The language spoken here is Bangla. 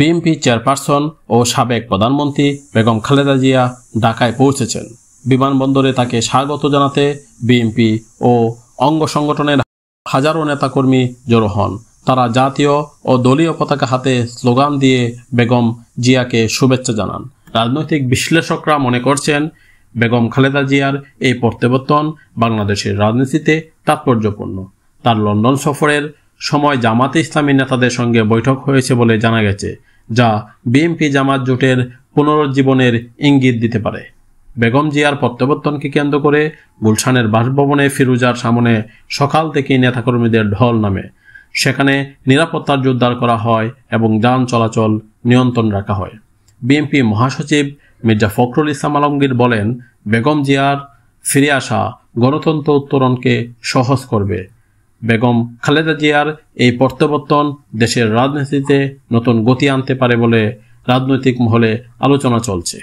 বিএনপি চেয়ারপারসন ও সাবেক প্রধানমন্ত্রী বেগম খালেদা জিয়া ঢাকায় পৌঁছেছেন। বিমানবন্দরে তাকে স্বাগত জানাতে বিএনপি ও অঙ্গ সংগঠনের হাজারো নেতাকর্মী জড়ো হন। তারা জাতীয় ও দলীয় পতাকা হাতে স্লোগান দিয়ে বেগম জিয়াকে শুভেচ্ছা জানান। রাজনৈতিক বিশ্লেষকরা মনে করছেন, বেগম খালেদা জিয়ার এই প্রত্যাবর্তন বাংলাদেশের রাজনীতিতে তাৎপর্যপূর্ণ। তার লন্ডন সফরের সময় জামাতে ইসলামী নেতাদের সঙ্গে বৈঠক হয়েছে বলে জানা গেছে, যা বিএনপি জামাত জোটের পুনরুজ্জীবনের ইঙ্গিত দিতে পারে। বেগম জিয়ার প্রত্যাবর্তনকে কেন্দ্র করে গুলশানের বাসভবনে ফিরোজার সামনে সকাল থেকেই নেতাকর্মীদের ঢল নামে। সেখানে নিরাপত্তার জোরদার করা হয় এবং যান চলাচল নিয়ন্ত্রণ রাখা হয়। বিএনপি মহাসচিব মির্জা ফখরুল ইসলাম আলমগীর বলেন, বেগম জিয়ার ফিরে আসা গণতন্ত্র উত্তরণকে সহজ করবে। বেগম খালেদা জিয়ার এই প্রত্যাবর্তন দেশের রাজনীতিতে নতুন গতি আনতে পারে বলে রাজনৈতিক মহলে আলোচনা চলছে।